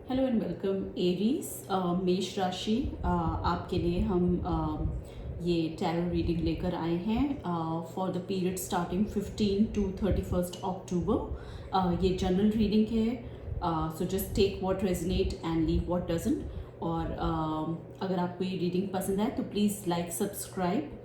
Hello and welcome Aries मेष राशि आपके लिए हम ये टैरो रीडिंग लेकर आए हैं for the period starting 15 to 31st October. ये जनरल रीडिंग है, so just take what resonate and leave what doesn't. और अगर आपको ये रीडिंग पसंद है तो please like, subscribe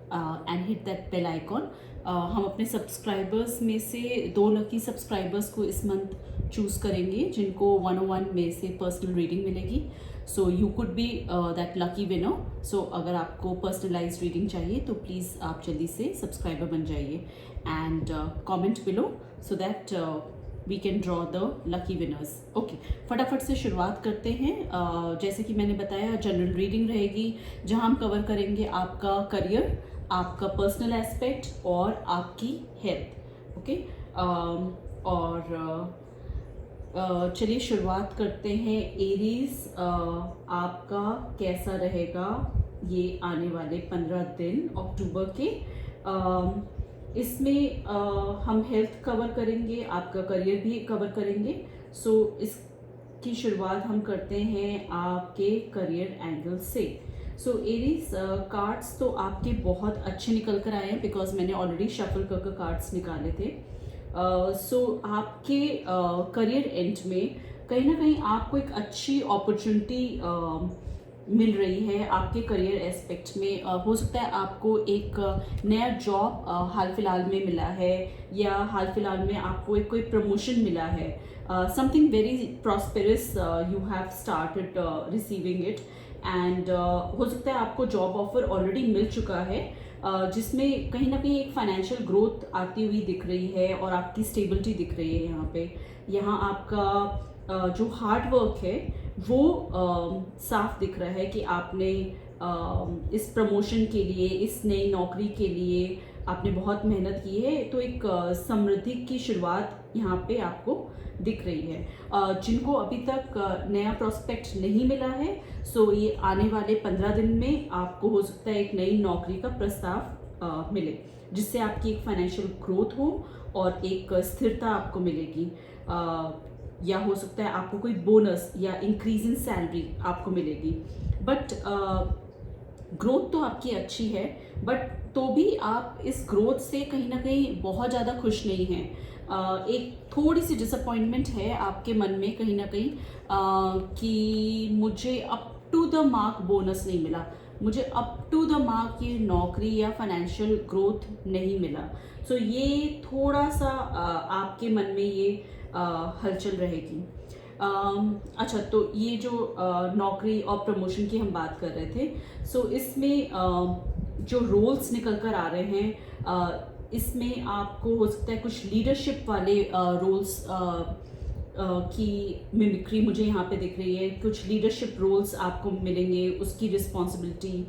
and hit that bell icon. हम अपने सब्सक्राइबर्स में से 2 लकी सब्सक्राइबर्स को इस मंथ चूज़ करेंगे जिनको 101 में से पर्सनल रीडिंग मिलेगी। So you could be that lucky winner. So अगर आपको पर्सनलाइज्ड रीडिंग चाहिए तो प्लीज़ आप जल्दी से सब्सक्राइबर बन जाइए and comment below so that we can draw the lucky winners. Okay, फटाफट से शुरुआत करते हैं। जैसे कि मैंने बताया, जनरल रीडिंग रहेगी जहां हम कवर करेंगे आपका करियर, आपका पर्सनल एस्पेक्ट और आपकी हेल्थ। ओके, और चलिए शुरुआत करते हैं। एरीज, आपका कैसा रहेगा ये आने वाले 15 दिन अक्टूबर के। इसमें हम हेल्थ कवर करेंगे, आपका करियर भी कवर करेंगे। सो इसकी शुरुआत हम करते हैं आपके करियर एंगल से। सो एरीज, कार्ड्स तो आपके बहुत अच्छे निकल कर आए हैं बिकॉज मैंने ऑलरेडी शफल करके कार्ड्स निकाले थे। सो आपके करियर एंड में कहीं ना कहीं आपको एक अच्छी अपॉर्चुनिटी मिल रही है आपके करियर एस्पेक्ट में। हो सकता है आपको एक नया जॉब हाल फिलहाल में मिला है, या हाल फिलहाल में आपको एक कोई प्रमोशन मिला है। Something very prosperous you have started receiving it and हो सकता है आपको जॉब ऑफर ऑलरेडी मिल चुका है जिसमें कहीं ना कहीं एक फाइनेंशियल ग्रोथ आती हुई दिख रही है और आपकी स्टेबिलिटी दिख रही है। यहाँ आपका जो हार्ड वर्क है वो साफ दिख रहा है कि आपने इस प्रमोशन के लिए, इस नई नौकरी के लिए आपने बहुत मेहनत की है। तो एक समृद्धि की शुरुआत यहाँ पे आपको दिख रही है। जिनको अभी तक नया प्रोस्पेक्ट नहीं मिला है, सो ये आने वाले 15 दिन में आपको हो सकता है एक नई नौकरी का प्रस्ताव मिले जिससे आपकी एक फाइनेंशियल ग्रोथ हो और एक स्थिरता आपको मिलेगी। या हो सकता है आपको कोई बोनस या इंक्रीज इन सैलरी आपको मिलेगी। बट ग्रोथ तो आपकी अच्छी है, बट तो भी आप इस ग्रोथ से कहीं ना कहीं बहुत ज़्यादा खुश नहीं हैं। एक थोड़ी सी डिसअपॉइंटमेंट है आपके मन में कहीं ना कहीं कि मुझे up to the mark bonus नहीं मिला, मुझे अप टू द मार्क ये नौकरी या फाइनेंशियल ग्रोथ नहीं मिला। सो ये थोड़ा सा आपके मन में ये हलचल रहेगी। अच्छा, तो ये जो नौकरी और प्रमोशन की हम बात कर रहे थे, सो इसमें जो रोल्स निकल कर आ रहे हैं इसमें आपको हो सकता है कुछ लीडरशिप वाले रोल्स की मिमिक्री मुझे यहाँ पे दिख रही है। कुछ लीडरशिप रोल्स आपको मिलेंगे, उसकी रिस्पॉन्सिबिलिटी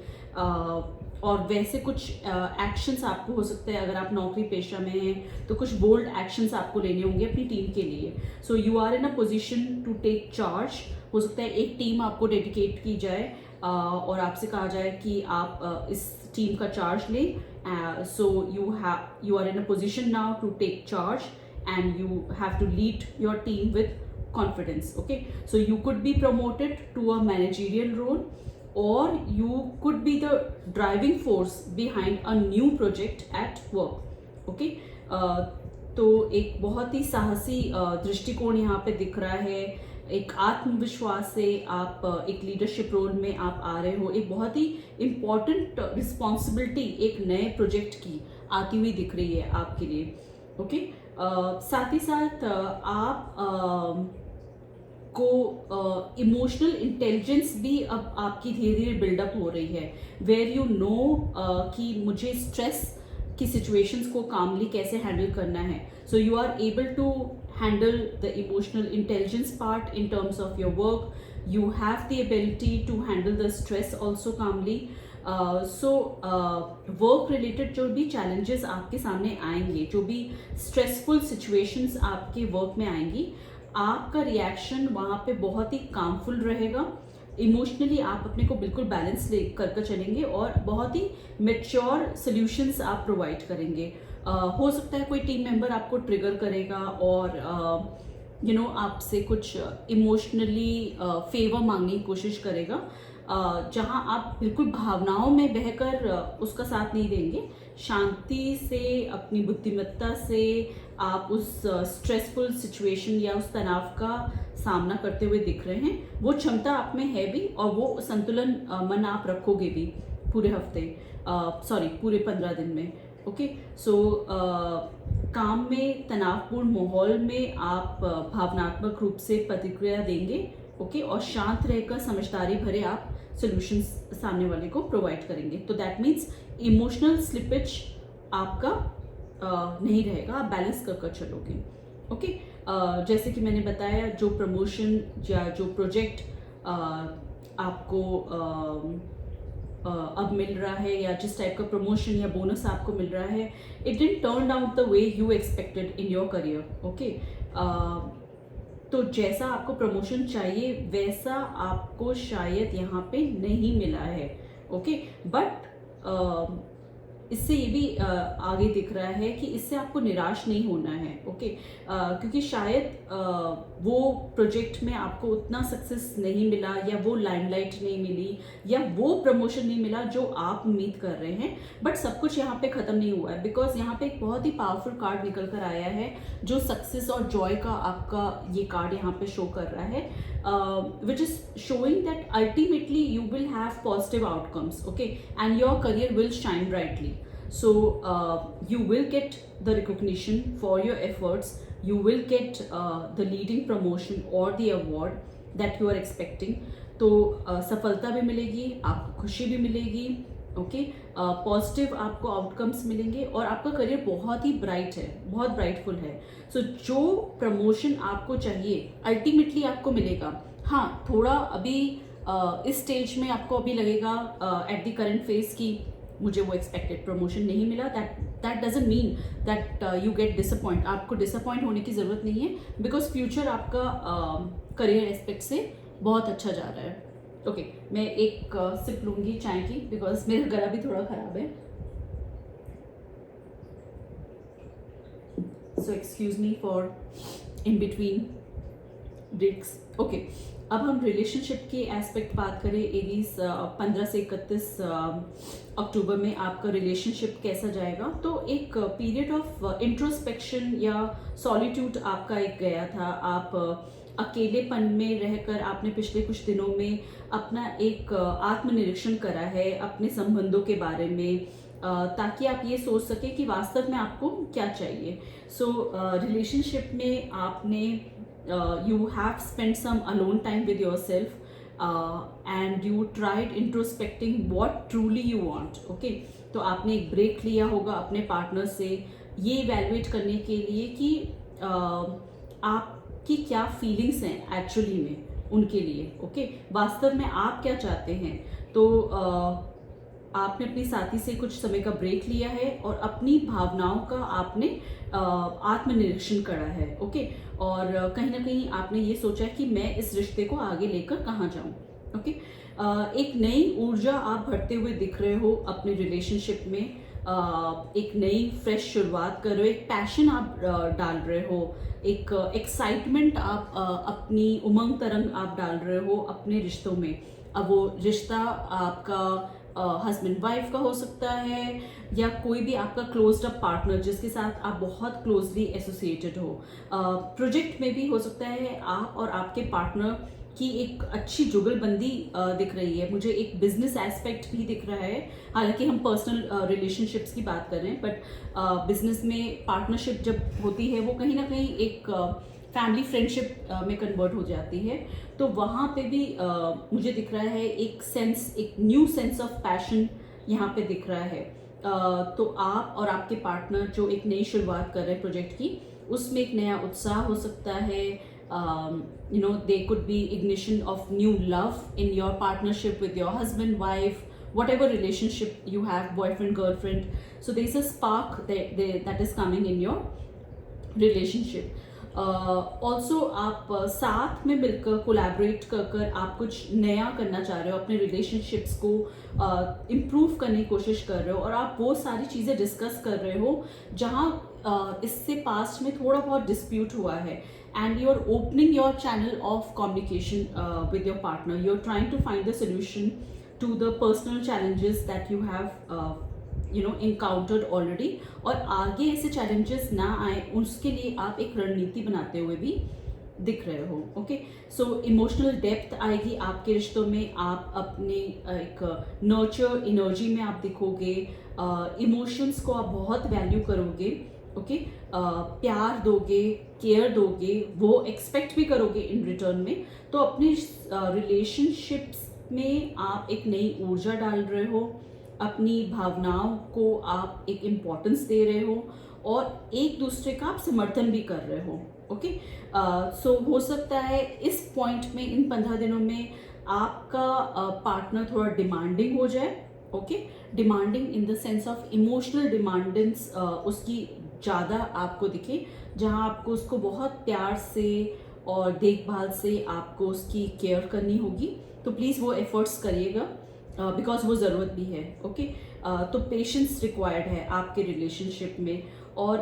और वैसे कुछ एक्शंस आपको हो सकता है, अगर आप नौकरी पेशा में हैं तो कुछ बोल्ड एक्शंस आपको लेने होंगे अपनी टीम के लिए। So you are in a position to take charge. हो सकता है एक टीम आपको डेडिकेट की जाए और आपसे कहा जाए कि आप इस टीम का चार्ज लें। So you are in a position now to take charge and you have to lead your team with confidence. Okay, so you could be promoted to a managerial role or you could be the driving force behind a new project at work. Okay, तो एक बहुत ही साहसी दृष्टिकोण यहाँ पे दिख रहा है। एक आत्मविश्वास से आप एक लीडरशिप रोल में आप आ रहे हो, एक बहुत ही इम्पॉर्टेंट रिस्पॉन्सिबिलिटी एक नए प्रोजेक्ट की आती हुई दिख रही है आपके लिए। ओके, साथ ही साथ आप को इमोशनल इंटेलिजेंस भी अब आपकी धीरे धीरे बिल्डअप हो रही है, वेयर यू नो कि मुझे स्ट्रेस की सिचुएशंस को कामली कैसे हैंडल करना है। So you are able to handle the emotional intelligence part in terms of your work. You have the ability to handle the stress also calmly. So work related जो भी challenges आपके सामने आएंगे, जो भी स्ट्रेसफुल सिचुएशंस आपके work में आएंगी, आपका रिएक्शन वहाँ पे बहुत ही कामफुल रहेगा। इमोशनली आप अपने को बिल्कुल बैलेंस ले कर चलेंगे और बहुत ही मेच्योर सॉल्यूशंस आप प्रोवाइड करेंगे। हो सकता है कोई टीम मेंबर आपको ट्रिगर करेगा और आपसे कुछ इमोशनली फेवर मांगने की कोशिश करेगा, जहां आप बिल्कुल भावनाओं में बहकर उसका साथ नहीं देंगे। शांति से, अपनी बुद्धिमत्ता से आप उस स्ट्रेसफुल सिचुएशन या उस तनाव का सामना करते हुए दिख रहे हैं। वो क्षमता आप में है भी, और वो संतुलन मन आप रखोगे भी पूरे हफ्ते, पूरे 15 दिन में। ओके, सो काम में तनावपूर्ण माहौल में आप भावनात्मक रूप से प्रतिक्रिया देंगे। ओके, और शांत रहकर समझदारी भरे आप सॉल्यूशंस सामने वाले को प्रोवाइड करेंगे। तो दैट मीन्स इमोशनल स्लिपेज आपका नहीं रहेगा, आप बैलेंस कर चलोगे। ओके, जैसे कि मैंने बताया, जो प्रमोशन या जो प्रोजेक्ट आपको अब मिल रहा है, या जिस टाइप का प्रमोशन या बोनस आपको मिल रहा है, it didn't turn out the way you expected in your career. Okay, तो जैसा आपको प्रमोशन चाहिए वैसा आपको शायद यहाँ पे नहीं मिला है। ओके, बट इससे ये भी आगे दिख रहा है कि इससे आपको निराश नहीं होना है। ओके, क्योंकि शायद वो प्रोजेक्ट में आपको उतना सक्सेस नहीं मिला, या वो लाइमलाइट नहीं मिली, या वो प्रमोशन नहीं मिला जो आप उम्मीद कर रहे हैं, बट सब कुछ यहाँ पे ख़त्म नहीं हुआ है। बिकॉज यहाँ पे एक बहुत ही पावरफुल कार्ड निकल कर आया है, जो सक्सेस और जॉय का आपका ये कार्ड यहाँ पे शो कर रहा है, which is showing that ultimately you will have positive outcomes, okay, and your career will shine brightly. So you will get the recognition for your efforts, you will get the leading promotion or the award that you are expecting. तो सफलता भी मिलेगी, आपको खुशी भी मिलेगी। Okay, positive आपको outcomes मिलेंगे, और आपका करियर बहुत ही ब्राइट है, बहुत ब्राइटफुल है। सो जो प्रमोशन आपको चाहिए अल्टीमेटली आपको मिलेगा। हाँ, थोड़ा अभी इस स्टेज में आपको अभी लगेगा एट द करंट फेज कि मुझे वो एक्सपेक्टेड प्रमोशन नहीं मिला। That doesn't mean that you get disappoint. आपको डिसअपॉइंट होने की ज़रूरत नहीं है, बिकॉज फ्यूचर आपका करियर एस्पेक्ट से बहुत अच्छा जा रहा है। ओके, मैं एक सिप लूँगी चाय की, बिकॉज मेरा गला भी थोड़ा ख़राब है। So excuse me for in between breaks. Okay, अब हम रिलेशनशिप के एस्पेक्ट बात करें। एरीज 15 से 31 अक्टूबर में आपका रिलेशनशिप कैसा जाएगा। तो एक पीरियड ऑफ इंट्रोस्पेक्शन या सॉलिट्यूड आपका एक गया था। आप अकेलेपन में रहकर आपने पिछले कुछ दिनों में अपना एक आत्मनिरीक्षण करा है अपने संबंधों के बारे में, ताकि आप ये सोच सके कि वास्तव में आपको क्या चाहिए। सो रिलेशनशिप में आपने you have spent some alone time with yourself, and you tried introspecting what truly you want. Okay, तो आपने एक ब्रेक लिया होगा अपने पार्टनर से ये इवैल्यूएट करने के लिए कि आपकी क्या फीलिंग्स हैं एक्चुअली में उनके लिए। ओके, वास्तव में आप क्या चाहते हैं। तो आपने अपनी साथी से कुछ समय का ब्रेक लिया है, और अपनी भावनाओं का आपने आत्मनिरीक्षण करा है। ओके, और कहीं ना कहीं आपने ये सोचा कि मैं इस रिश्ते को आगे लेकर कहाँ जाऊँ। ओके, एक नई ऊर्जा आप भरते हुए दिख रहे हो अपने रिलेशनशिप में। एक नई फ्रेश शुरुआत कर रहे हो, एक पैशन आप डाल रहे हो, एक एक्साइटमेंट आप अपनी उमंग तरंग आप डाल रहे हो अपने रिश्तों में। अब वो रिश्ता आपका हस्बैंड वाइफ का हो सकता है, या कोई भी आपका क्लोज्ड अप पार्टनर जिसके साथ आप बहुत क्लोजली एसोसिएटेड हो। प्रोजेक्ट में भी हो सकता है आप और आपके पार्टनर की एक अच्छी जुगलबंदी दिख रही है। मुझे एक बिजनेस एस्पेक्ट भी दिख रहा है, हालांकि हम पर्सनल रिलेशनशिप्स की बात कर रहे हैं, बट बिजनेस में पार्टनरशिप जब होती है वो कहीं ना कहीं एक फैमिली फ्रेंडशिप में कन्वर्ट हो जाती है। तो वहाँ पे भी मुझे दिख रहा है एक न्यू सेंस ऑफ पैशन यहाँ पे दिख रहा है। तो आप और आपके पार्टनर जो एक नई शुरुआत कर रहे हैं प्रोजेक्ट की, उसमें एक नया उत्साह हो सकता है। there could be ignition of new love in your partnership with your husband, wife, whatever relationship you have, boyfriend, girlfriend. So there's a spark that is coming in your relationship. Also आप साथ में मिलकर collaborate कर आप कुछ नया करना चाह रहे हो, अपने रिलेशनशिप्स को इम्प्रूव करने की कोशिश कर रहे हो, और आप वो सारी चीज़ें डिस्कस कर रहे हो जहाँ इससे पास्ट में थोड़ा बहुत डिस्प्यूट हुआ है, and you're opening your channel of communication with your partner. You're trying to find the solution to the personal challenges that you have encountered already, और आगे ऐसे challenges ना आए उसके लिए आप एक रणनीति बनाते हुए भी दिख रहे हो. ओके, सो इमोशनल डेप्थ आएगी आपके रिश्तों में, आप अपने एक नर्चर एनर्जी में आप दिखोगे, इमोशंस को आप बहुत वैल्यू करोगे. ओके, प्यार दोगे, केयर दोगे, वो एक्सपेक्ट भी करोगे इन रिटर्न में. तो अपने रिलेशनशिप्स में आप एक नई ऊर्जा डाल रहे हो, अपनी भावनाओं को आप एक इम्पोर्टेंस दे रहे हो, और एक दूसरे का आप समर्थन भी कर रहे हो. ओके, सो हो सकता है इस पॉइंट में, इन 15 दिनों में आपका पार्टनर थोड़ा डिमांडिंग हो जाए. Okay, demanding in the sense of emotional demands उसकी ज़्यादा आपको दिखे, जहाँ आपको उसको बहुत प्यार से और देखभाल से आपको उसकी केयर करनी होगी. तो प्लीज़ वो एफर्ट्स करिएगा, बिकॉज वो ज़रूरत भी है. ओके, तो पेशेंस रिक्वायर्ड है आपके रिलेशनशिप में. और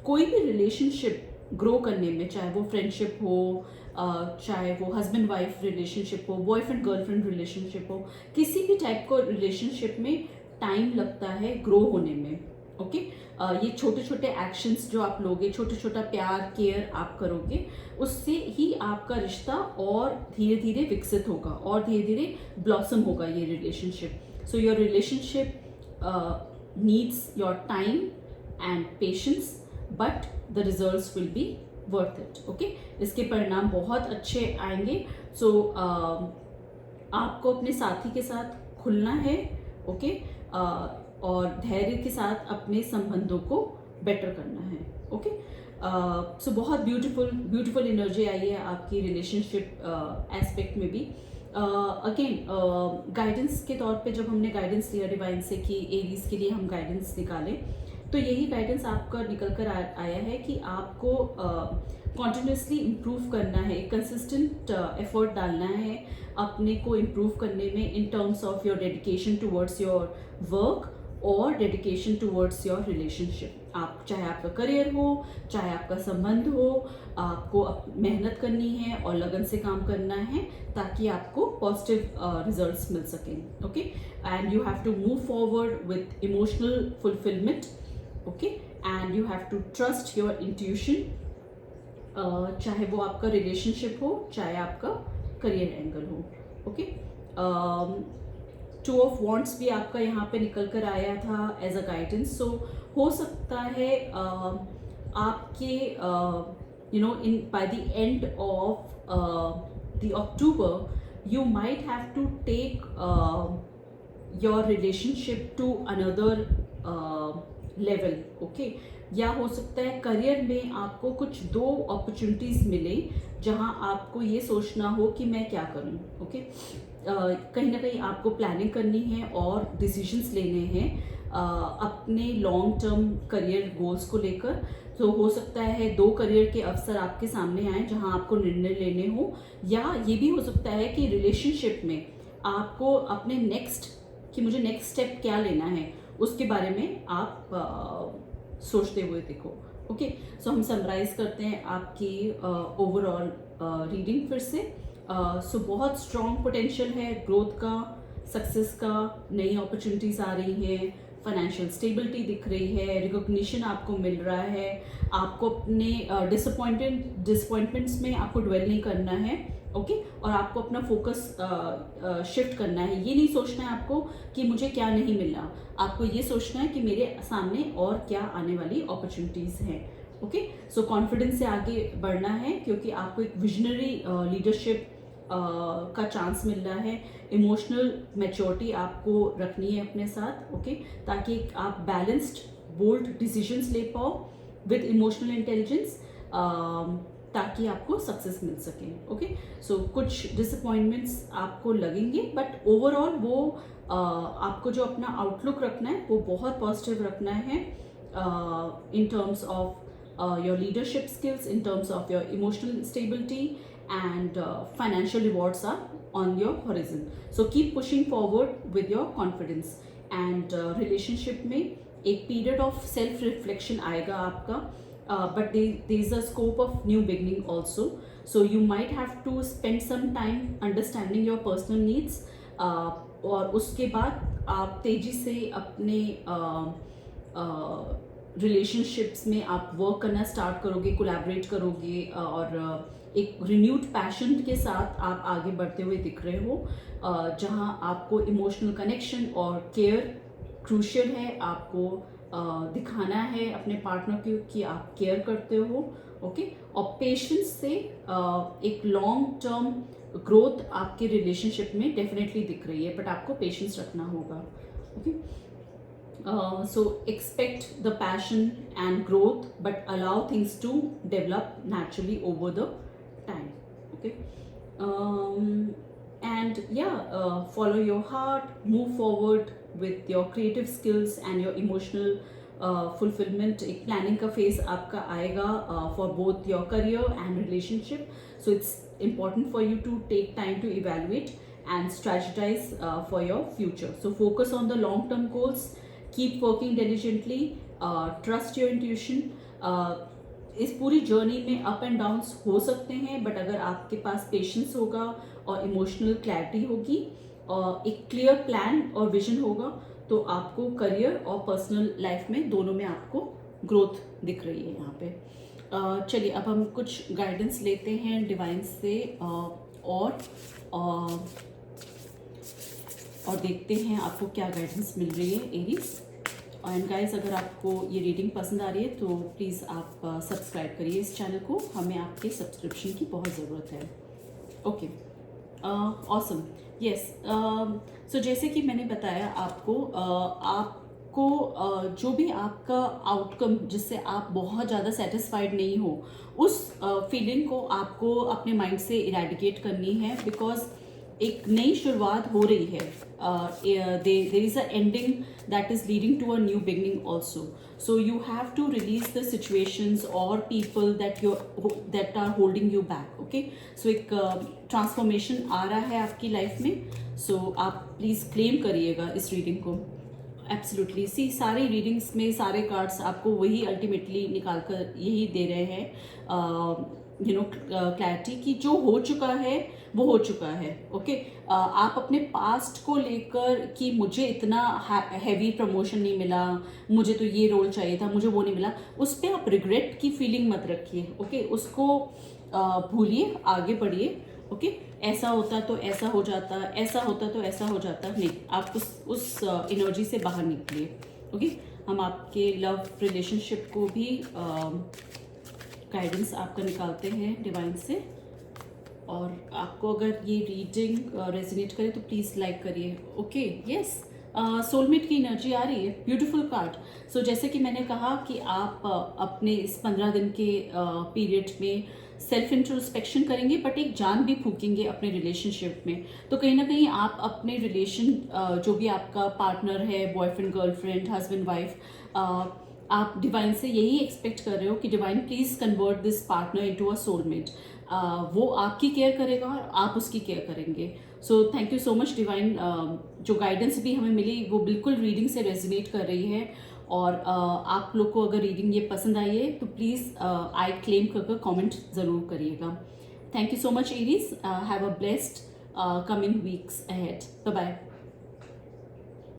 कोई भी रिलेशनशिप ग्रो करने में, चाहे वो फ्रेंडशिप हो, चाहे वो हस्बैंड वाइफ रिलेशनशिप हो, बॉयफ्रेंड गर्लफ्रेंड रिलेशनशिप हो, किसी भी टाइप को रिलेशनशिप में टाइम लगता है ग्रो होने में. ओके, ये छोटे छोटे एक्शंस जो आप लोगे, छोटे छोटा प्यार केयर आप करोगे, उससे ही आपका रिश्ता और धीरे धीरे विकसित होगा और धीरे धीरे ब्लॉसम होगा ये relationship. So your relationship needs your time and patience, but the results will be worth it. Okay, इसके परिणाम बहुत अच्छे आएंगे. सो आपको अपने साथी के साथ खुलना है. ओके, और धैर्य के साथ अपने संबंधों को बेटर करना है. ओके, सो बहुत ब्यूटीफुल एनर्जी आई है आपकी रिलेशनशिप एस्पेक्ट में भी. अगेन गाइडेंस के तौर पे जब हमने गाइडेंस लिया डिवाइन से कि एरीज के लिए हम गाइडेंस निकालें, तो यही गाइडेंस आपका निकल कर आया है कि आपको कॉन्टिन्यूसली इम्प्रूव करना है, कंसिस्टेंट एफर्ट डालना है अपने को इम्प्रूव करने में, इन terms of your dedication towards your work और डेडिकेशन टुवर्ड्स योर रिलेशनशिप. आप चाहे आपका करियर हो, चाहे आपका संबंध हो, आपको मेहनत करनी है और लगन से काम करना है ताकि आपको पॉजिटिव रिजल्ट्स मिल सकें. Okay, and you have to move forward with emotional fulfilment. Okay, and you have to trust your intuition, चाहे वो आपका रिलेशनशिप हो, चाहे आपका करियर एंगल हो. ओके, 2 ऑफ वॉन्ड्स भी आपका यहाँ पे निकल कर आया था एज अ गाइडेंस. सो हो सकता है आपके in by the end of the October you might have to take your relationship to another level. Okay, या हो सकता है करियर में आपको कुछ 2 अपॉर्चुनिटीज मिले जहां आपको ये सोचना हो कि मैं क्या करूं. ओके, कहीं ना कहीं आपको प्लानिंग करनी है और डिसीजंस लेने हैं अपने लॉन्ग टर्म करियर गोल्स को लेकर. तो हो सकता है 2 करियर के अवसर आपके सामने आए जहां आपको निर्णय लेने हो, या ये भी हो सकता है कि रिलेशनशिप में आपको अपने मुझे नेक्स्ट स्टेप क्या लेना है उसके बारे में आप सोचते हुए देखो. ओके, सो हम समराइज करते हैं आपकी ओवरऑल रीडिंग फिर से. सो बहुत स्ट्रॉन्ग पोटेंशियल है ग्रोथ का, सक्सेस का, नई अपॉर्चुनिटीज आ रही हैं, फाइनेंशियल स्टेबिलिटी दिख रही है, रिकॉग्निशन आपको मिल रहा है. आपको अपने डिसअपॉइंटमेंट्स में आपको ड्वेल नहीं करना है. ओके, और आपको अपना फोकस शिफ्ट करना है. ये नहीं सोचना है आपको कि मुझे क्या नहीं मिला, आपको ये सोचना है कि मेरे सामने और क्या आने वाली अपॉर्चुनिटीज़ हैं. ओके, सो कॉन्फिडेंस से आगे बढ़ना है क्योंकि आपको एक विजनरी लीडरशिप का चांस मिल रहा है. इमोशनल मैच्योरिटी आपको रखनी है अपने साथ. ओके, ताकि आप बैलेंस्ड बोल्ड डिसीजंस ले पाओ विद इमोशनल इंटेलिजेंस, ताकि आपको सक्सेस मिल सके. ओके, सो कुछ डिसअपॉइंटमेंट्स आपको लगेंगे, बट ओवरऑल वो आपको जो अपना आउटलुक रखना है वो बहुत पॉजिटिव रखना है इन terms of your leadership skills, in terms of your emotional stability, and financial rewards are on your horizon. So keep pushing forward with your confidence. And relationship में एक period of self reflection आएगा आपका, but there is a scope of new beginning also. So you might have to spend some time understanding your personal needs, और उसके बाद आप तेजी से अपने रिलेशनशिप्स में आप वर्क करना स्टार्ट करोगे, कोलैबोरेट करोगे, और एक रिन्यूड पैशन के साथ आप आगे बढ़ते हुए दिख रहे हो, जहां आपको इमोशनल कनेक्शन और केयर क्रूशियल है। आपको दिखाना है अपने पार्टनर को कि आप केयर करते हो, ओके। और पेशेंस से एक लॉन्ग टर्म ग्रोथ आपके रिलेशनशिप में डेफिनेटली दिख रही है, बट आपको पेशेंस रखना होगा, okay. So expect the passion and growth, but allow things to develop naturally over the time, okay. And yeah, follow your heart, move forward with your creative skills and your emotional fulfillment. एक planning का phase आपका आएगा for both your career and relationship. So it's important for you to take time to evaluate and strategize for your future. So focus on the long term goals, keep working diligently, trust your intuition. इस पूरी journey में up and downs हो सकते हैं, but अगर आपके पास patience होगा और इमोशनल क्लैरिटी होगी और एक क्लियर प्लान और विजन होगा, तो आपको करियर और पर्सनल लाइफ में दोनों में आपको ग्रोथ दिख रही है यहाँ पे। चलिए अब हम कुछ गाइडेंस लेते हैं डिवाइन से, और देखते हैं आपको क्या गाइडेंस मिल रही है एरीज। एंड गाइस, अगर आपको ये रीडिंग पसंद आ रही है तो प्लीज़ आप सब्सक्राइब करिए इस चैनल को, हमें आपके सब्सक्रिप्शन की बहुत ज़रूरत है, ओके। Awesome, yes. सो जैसे कि मैंने बताया आपको, जो भी आपका आउटकम जिससे आप बहुत ज़्यादा सेटिस्फाइड नहीं हो, उस फीलिंग को आपको अपने माइंड से इरेडिकेट करनी है, बिकॉज एक नई शुरुआत हो रही है। There is a ending that is leading to a new beginning also. So you have to release the situations और people that are holding you back, okay. So एक ट्रांसफॉर्मेशन आ रहा है आपकी लाइफ में, सो आप प्लीज़ क्लेम करिएगा इस reading को। एब्सोल्युटली, सी सारी रीडिंग्स में सारे कार्ड्स आपको वही अल्टीमेटली निकाल कर यही दे रहे हैं, क्लैरिटी की जो हो चुका है वो हो चुका है, ओके। आप अपने पास्ट को लेकर कि मुझे इतना हैवी प्रमोशन नहीं मिला, मुझे तो ये रोल चाहिए था, मुझे वो नहीं मिला, उस पर आप रिग्रेट की फीलिंग मत रखिए, ओके। उसको भूलिए, आगे बढ़िए, ओके। ऐसा होता तो ऐसा हो जाता, ऐसा होता तो ऐसा हो जाता, नहीं, आप उस एनर्जी से बाहर निकलिए, ओके। हम आपके लव रिलेशनशिप को भी गाइडेंस आपका निकालते हैं डिवाइन से, और आपको अगर ये रीडिंग रेजोनेट करे तो प्लीज़ लाइक करिए, ओके। यस, सोलमेट की एनर्जी आ रही है, ब्यूटीफुल कार्ड। सो जैसे कि मैंने कहा कि आप अपने इस 15 दिन के पीरियड में सेल्फ इंट्रोस्पेक्शन करेंगे, बट एक जान भी फूकेंगे अपने रिलेशनशिप में। तो कहीं ना कहीं आप अपने रिलेशन, जो भी आपका पार्टनर है, बॉयफ्रेंड, गर्लफ्रेंड, हस्बैंड, वाइफ, आप डिवाइन से यही एक्सपेक्ट कर रहे हो कि divine please convert this partner into a soulmate. वो आपकी केयर करेगा और आप उसकी केयर करेंगे। So thank you so much divine. जो गाइडेंस भी हमें मिली वो बिल्कुल रीडिंग से रेजोनेट कर रही है, और आप लोग को अगर रीडिंग ये पसंद आई है तो प्लीज़ आई क्लेम कर कमेंट ज़रूर करिएगा। Thank you so much Aries, have a blessed coming weeks ahead, bye bye.